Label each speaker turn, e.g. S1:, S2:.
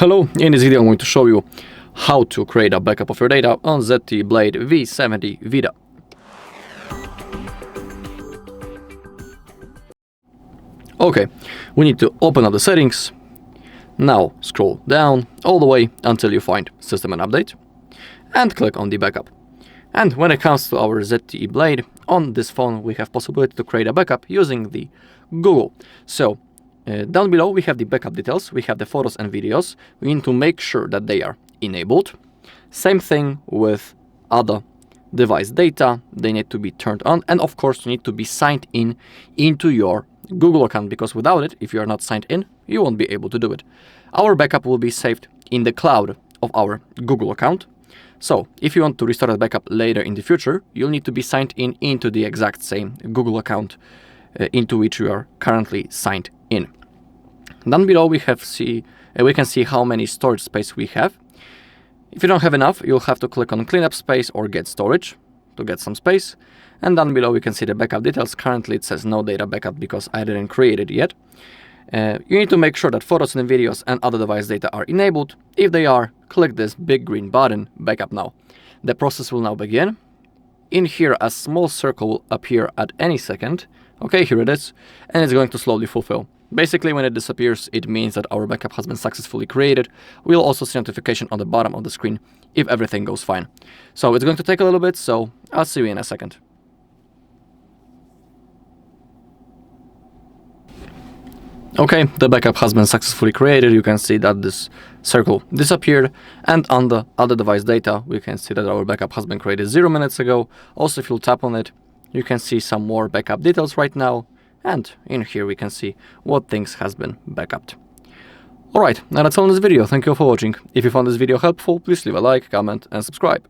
S1: Hello, in this video I'm going to show you how to create a backup of your data on ZTE Blade V70 Vita. Okay, we need to open up the settings. Now scroll down all the way until you find System and Update and click on the backup. And when it comes to our ZTE Blade, on this phone we have possibility to create a backup using the Google. So down below we have the backup details, we have the photos and videos. We need to make sure that they are enabled. Same thing with other device data, they need to be turned on, and of course you need to be signed in into your Google account, because without it, if you are not signed in, you won't be able to do it. Our backup will be saved in the cloud of our Google account. So if you want to restore the backup later in the future, you'll need to be signed in into the exact same Google account into which you are currently signed in. Down below we can see how many storage space we have. If you don't have enough, you'll have to click on clean up space or get storage to get some space. And down below we can see the backup details. Currently it says no data backup because I didn't create it yet. You need to make sure that photos and videos and other device data are enabled. If they are, click this big green button, backup now. The process will now begin. In here a small circle will appear at any second. Okay, here it is, and it's going to slowly fulfill. Basically, when it disappears, it means that our backup has been successfully created. We'll also see notification on the bottom of the screen if everything goes fine. So it's going to take a little bit, so I'll see you in a second. Okay, the backup has been successfully created. You can see that this circle disappeared, and on the other device data, we can see that our backup has been created 0 minutes ago. Also, if you tap on it, you can see some more backup details right now, and in here we can see what things has been backupped. Alright, now that's all in this video. Thank you for watching. If you found this video helpful, please leave a like, comment and subscribe.